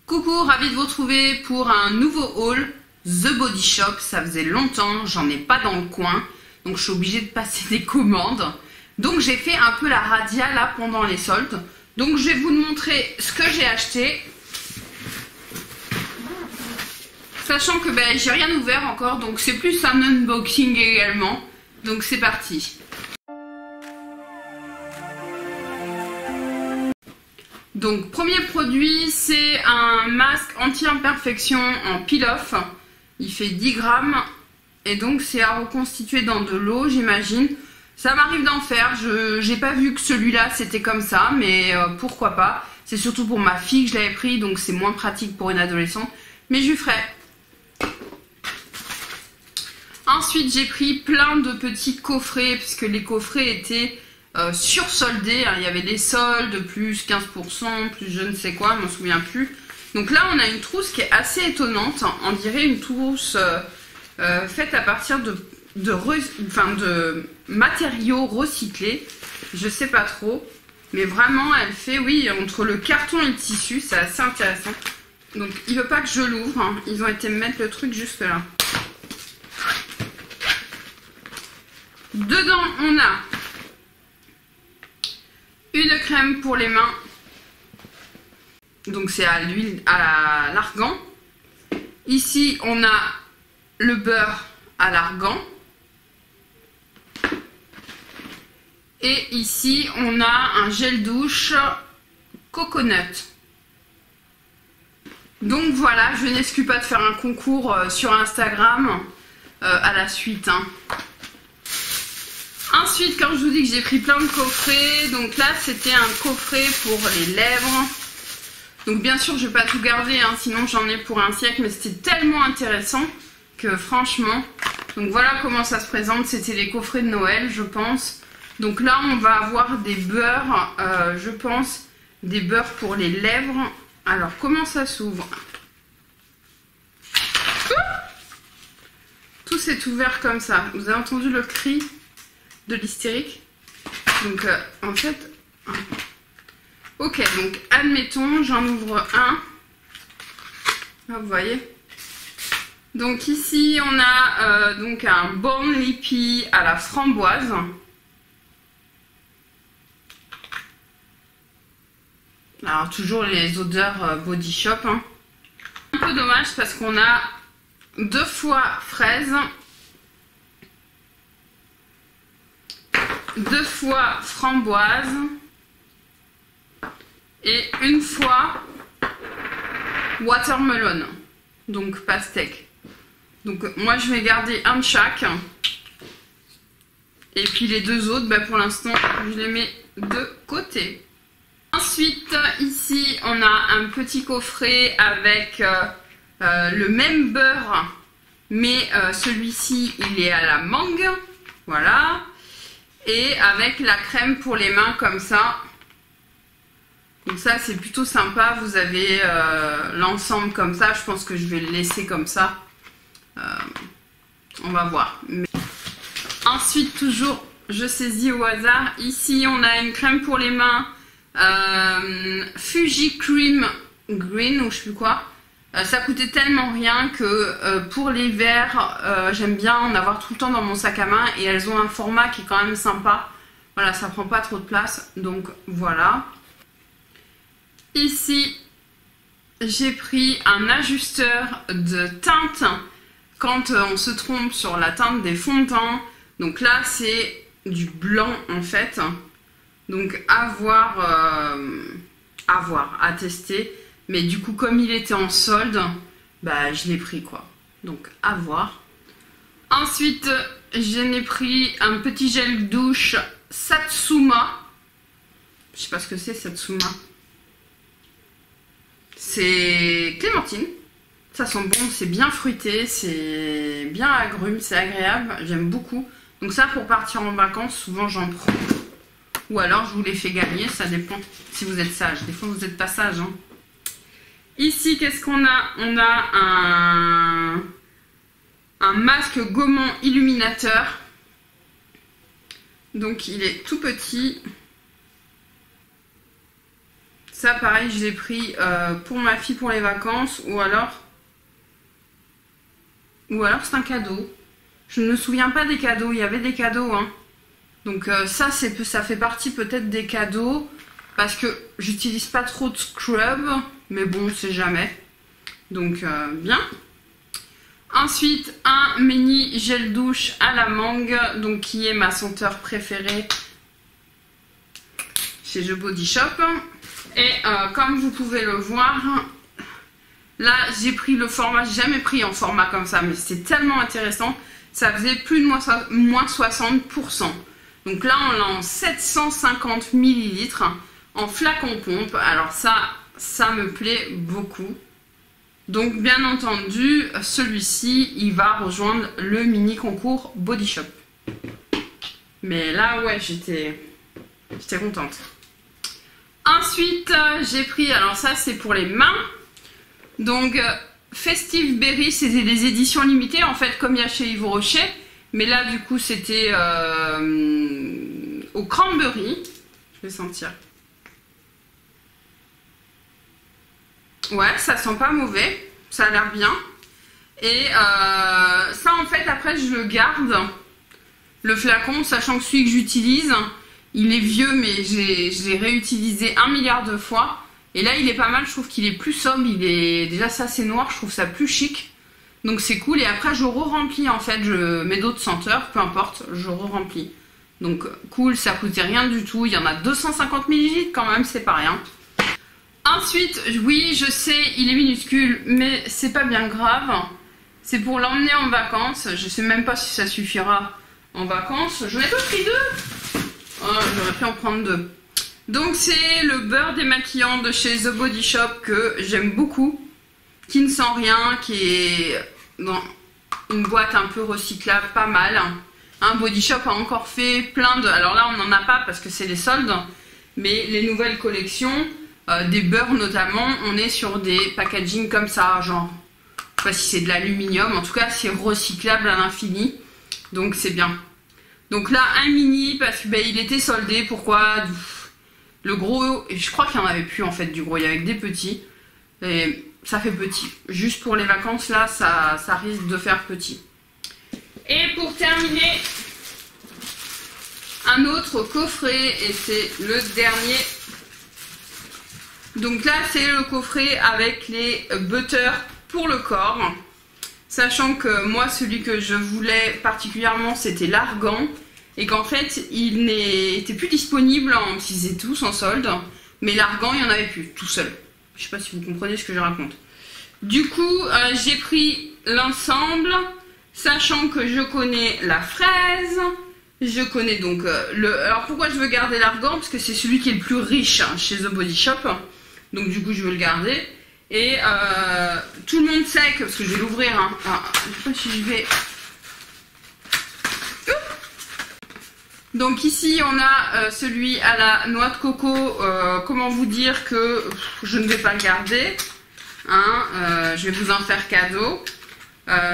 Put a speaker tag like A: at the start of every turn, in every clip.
A: Coucou, ravi de vous retrouver pour un nouveau haul The Body Shop. Ça faisait longtemps, j'en ai pas dans le coin, donc je suis obligée de passer des commandes. Donc j'ai fait un peu la radia là pendant les soldes. Donc je vais vous montrer ce que j'ai acheté. Sachant que j'ai rien ouvert encore, donc c'est plus un unboxing également. Donc c'est parti. Donc premier produit, c'est un masque anti-imperfection en peel-off. Il fait 10 grammes et donc c'est à reconstituer dans de l'eau, j'imagine. Ça m'arrive d'en faire, j'ai pas vu que celui-là c'était comme ça, mais pourquoi pas. C'est surtout pour ma fille que je l'avais pris, donc c'est moins pratique pour une adolescente, mais je lui ferai. Ensuite j'ai pris plein de petits coffrets, puisque les coffrets étaient sursoldés, hein. Il y avait des soldes, plus 15%, plus je ne sais quoi, je m'en souviens plus. Donc là on a une trousse qui est assez étonnante, on dirait une trousse faite à partir de matériaux recyclés, je sais pas trop, mais vraiment elle fait, oui, entre le carton et le tissu, c'est assez intéressant. Donc il veut pas que je l'ouvre, hein. Ils ont été me mettre le truc juste là. Dedans on a une crème pour les mains, donc c'est à l'huile à l'argan. Ici on a le beurre à l'argan. Et ici, on a un gel douche coconut. Donc voilà, je n'exclus pas de faire un concours sur Instagram à la suite. Hein. Ensuite, quand je vous dis que j'ai pris plein de coffrets, donc là, c'était un coffret pour les lèvres. Donc bien sûr, je ne vais pas tout garder, hein, sinon j'en ai pour un siècle, mais c'était tellement intéressant que franchement... Donc voilà comment ça se présente, c'était les coffrets de Noël, je pense. Donc là, on va avoir des beurres, je pense, des beurres pour les lèvres. Alors, comment ça s'ouvre? Tout s'est ouvert comme ça. Vous avez entendu le cri de l'hystérique? Donc, en fait... Ok, donc, admettons, j'en ouvre un. Là, vous voyez? Donc ici, on a donc un Born Lippy à la framboise. Alors toujours les odeurs Body Shop. Hein. Un peu dommage parce qu'on a 2 fois fraise, 2 fois framboise et 1 fois watermelon, donc pastèque. Donc moi je vais garder un de chaque. Et puis les 2 autres, pour l'instant je les mets de côté. Ensuite, ici, on a un petit coffret avec le même beurre, mais celui-ci, il est à la mangue, voilà, et avec la crème pour les mains comme ça. Donc ça, c'est plutôt sympa, vous avez l'ensemble comme ça, je pense que je vais le laisser comme ça, on va voir. Mais... Ensuite, toujours, je saisis au hasard, ici, on a une crème pour les mains, Fuji Cream Green ou je sais plus quoi. Ça coûtait tellement rien que pour les verres, j'aime bien en avoir tout le temps dans mon sac à main et elles ont un format qui est quand même sympa. Voilà, ça prend pas trop de place, donc voilà. Ici, j'ai pris un ajusteur de teinte quand on se trompe sur la teinte des fonds de teint. Donc là, c'est du blanc en fait. Donc à voir, à tester. Mais du coup, comme il était en solde, je l'ai pris quoi. Donc à voir. Ensuite, j'en ai pris un petit gel douche Satsuma. Je sais pas ce que c'est Satsuma. C'est clémentine. Ça sent bon, c'est bien fruité, c'est bien agrume, c'est agréable. J'aime beaucoup. Donc ça, pour partir en vacances, souvent j'en prends. Ou alors je vous les fais gagner, ça dépend si vous êtes sage. Des fois vous n'êtes pas sage. Hein. Ici, qu'est-ce qu'on a? On a un masque gommant illuminateur. Donc il est tout petit. Ça, pareil, je l'ai pris pour ma fille pour les vacances. Ou alors c'est un cadeau. Je ne me souviens pas des cadeaux. Il y avait des cadeaux, hein. Donc ça fait partie peut-être des cadeaux. Parce que j'utilise pas trop de scrub. Mais bon, on sait jamais. Donc bien. Ensuite, un mini gel douche à la mangue. Donc qui est ma senteur préférée chez The Body Shop. Et comme vous pouvez le voir, là j'ai pris le format, j'ai jamais pris en format comme ça, mais c'est tellement intéressant, ça faisait plus de moins 60%. Donc là on l'a en 750 ml en flacon pompe, alors ça me plaît beaucoup. Donc bien entendu, celui-ci il va rejoindre le mini concours Body Shop. Mais là ouais, j'étais contente. Ensuite, j'ai pris, alors ça c'est pour les mains, donc Festive Berry, c'était des éditions limitées, en fait comme il y a chez Yves Rocher, mais là du coup c'était au cranberry, je vais sentir. Ouais, ça sent pas mauvais, ça a l'air bien, et ça en fait après je le garde, le flacon, sachant que celui que j'utilise, il est vieux, mais je l'ai réutilisé 1 milliard de fois. Et là, il est pas mal. Je trouve qu'il est plus sobre. Déjà, ça, c'est noir. Je trouve ça plus chic. Donc, c'est cool. Et après, je re-remplis, en fait. Je mets d'autres senteurs. Peu importe. Je re-remplis. Donc, cool. Ça coûtait rien du tout. Il y en a 250 ml quand même. C'est pas rien. Ensuite, oui, je sais, il est minuscule. Mais c'est pas bien grave. C'est pour l'emmener en vacances. Je sais même pas si ça suffira en vacances. Je n'ai pas pris 2. Oh, j'aurais pu en prendre 2. Donc c'est le beurre démaquillant de chez The Body Shop que j'aime beaucoup, qui ne sent rien, qui est dans une boîte un peu recyclable, pas mal. Un Body Shop a encore fait plein de... Alors là on n'en a pas parce que c'est les soldes, mais les nouvelles collections, des beurres notamment, on est sur des packaging comme ça, genre, je sais pas si c'est de l'aluminium, en tout cas c'est recyclable à l'infini, donc c'est bien. Donc là, un mini, parce que il était soldé. Pourquoi? Le gros, je crois qu'il n'y en avait plus en fait du gros. Il y avait que des petits. Et ça fait petit. Juste pour les vacances, là, ça risque de faire petit. Et pour terminer, un autre coffret. Et c'est le dernier. Donc là, c'est le coffret avec les butters pour le corps. Sachant que moi, celui que je voulais particulièrement, c'était l'argan. Et qu'en fait, il n'était plus disponible, ils étaient tous en solde. Mais l'argan, il n'y en avait plus, tout seul. Je ne sais pas si vous comprenez ce que je raconte. Du coup, j'ai pris l'ensemble, sachant que je connais la fraise. Je connais donc Alors pourquoi je veux garder l'argan? Parce que c'est celui qui est le plus riche hein, chez The Body Shop. Donc du coup, je veux le garder. Et tout le monde sait que, parce que je vais l'ouvrir, hein. Alors, je ne sais pas si je vais... Donc ici on a celui à la noix de coco, comment vous dire que je ne vais pas le garder, hein, je vais vous en faire cadeau.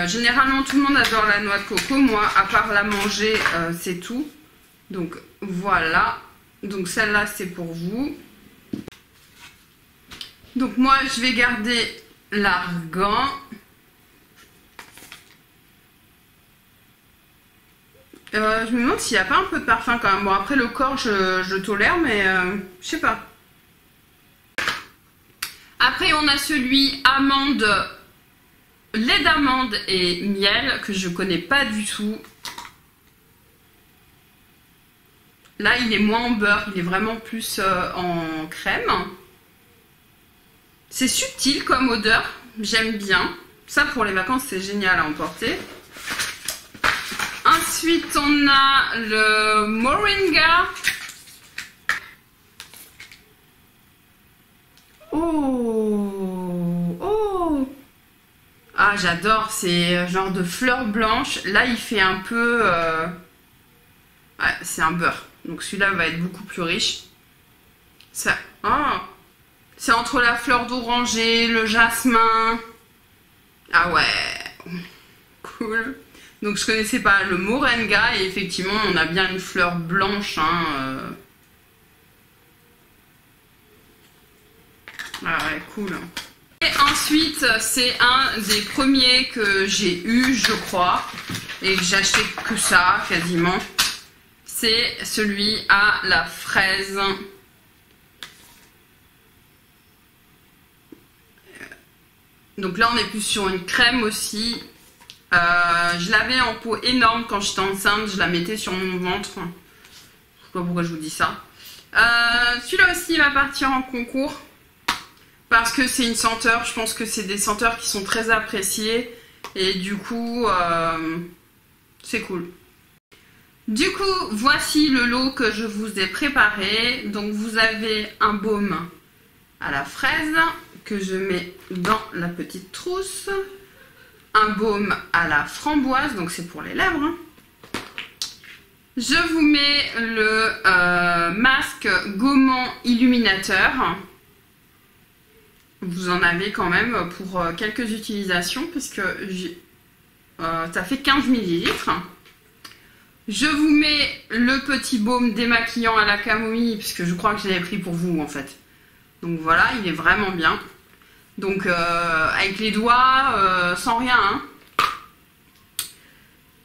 A: Généralement tout le monde adore la noix de coco, moi à part la manger c'est tout. Donc voilà, donc celle-là c'est pour vous. Donc moi je vais garder l'argan. Je me demande s'il n'y a pas un peu de parfum quand même. Bon après le corps je tolère mais je sais pas. Après on a celui amande, lait d'amande et miel que je connais pas du tout. Là il est moins en beurre, il est vraiment plus en crème. C'est subtil comme odeur, j'aime bien. Ça pour les vacances c'est génial à emporter. Ensuite, on a le moringa. Oh, oh. Ah, j'adore, c'est genre de fleurs blanches. Là, il fait un peu... Ouais, c'est un beurre. Donc celui-là va être beaucoup plus riche. Ça... Oh. C'est entre la fleur d'oranger, le jasmin. Ah ouais. Cool. Donc je connaissais pas le moringa et effectivement on a bien une fleur blanche. Hein, . Ah ouais, cool. Et ensuite, c'est un des premiers que j'ai eu, je crois, et que j'ai acheté que ça, quasiment. C'est celui à la fraise. Donc là, on est plus sur une crème aussi. Je l'avais en pot énorme quand j'étais enceinte, je la mettais sur mon ventre. Je sais pas pourquoi je vous dis ça. Celui-là aussi va partir en concours. Parce que c'est une senteur, je pense que c'est des senteurs qui sont très appréciées. Et du coup, c'est cool. Du coup, voici le lot que je vous ai préparé. Donc vous avez un baume à la fraise que je mets dans la petite trousse. Un baume à la framboise, donc c'est pour les lèvres. Hein. Je vous mets le masque gommant illuminateur. Vous en avez quand même pour quelques utilisations puisque ça fait 15 ml. Je vous mets le petit baume démaquillant à la camomille puisque je crois que je l'avais pris pour vous en fait. Donc voilà, il est vraiment bien. Donc avec les doigts, sans rien.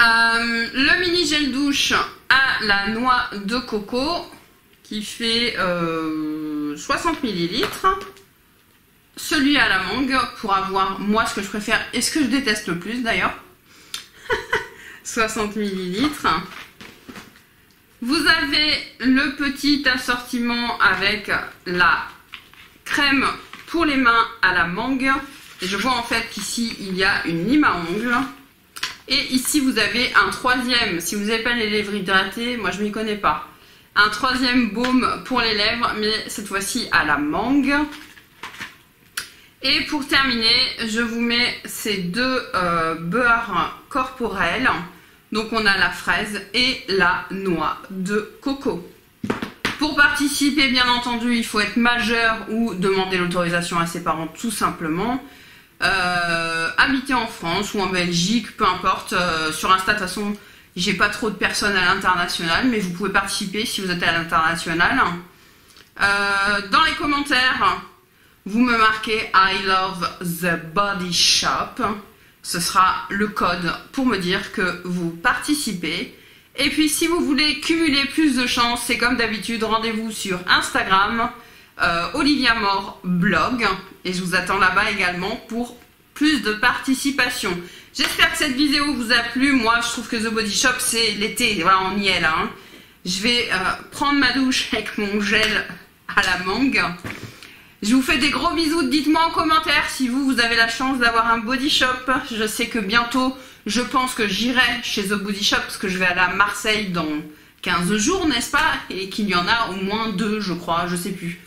A: Hein. Le mini gel douche à la noix de coco qui fait 60 ml. Celui à la mangue pour avoir moi ce que je préfère et ce que je déteste le plus d'ailleurs. 60 ml. Vous avez le petit assortiment avec la crème pour les mains à la mangue. Et je vois en fait qu'ici il y a une lime à ongles. Et ici vous avez un troisième, si vous n'avez pas les lèvres hydratées, moi je m'y connais pas. Un troisième baume pour les lèvres, mais cette fois-ci à la mangue. Et pour terminer, je vous mets ces deux beurres corporels. Donc on a la fraise et la noix de coco. Pour participer, bien entendu, il faut être majeur ou demander l'autorisation à ses parents tout simplement. Habiter en France ou en Belgique, peu importe. Sur Insta, de toute façon, j'ai pas trop de personnes à l'international, mais vous pouvez participer si vous êtes à l'international. Dans les commentaires, vous me marquez I love the body shop. Ce sera le code pour me dire que vous participez. Et puis si vous voulez cumuler plus de chances, c'est comme d'habitude, rendez-vous sur Instagram, Olivia More blog. Et je vous attends là-bas également pour plus de participation. J'espère que cette vidéo vous a plu. Moi, je trouve que The Body Shop, c'est l'été. Voilà, on y est là. Hein. Je vais prendre ma douche avec mon gel à la mangue. Je vous fais des gros bisous. Dites-moi en commentaire si vous avez la chance d'avoir un Body Shop. Je sais que bientôt, je pense que j'irai chez The Body Shop parce que je vais aller à Marseille dans 15 jours, n'est-ce pas? Et qu'il y en a au moins 2, je crois, je sais plus.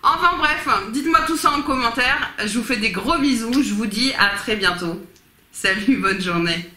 A: Enfin bref, dites-moi tout ça en commentaire. Je vous fais des gros bisous. Je vous dis à très bientôt. Salut, bonne journée.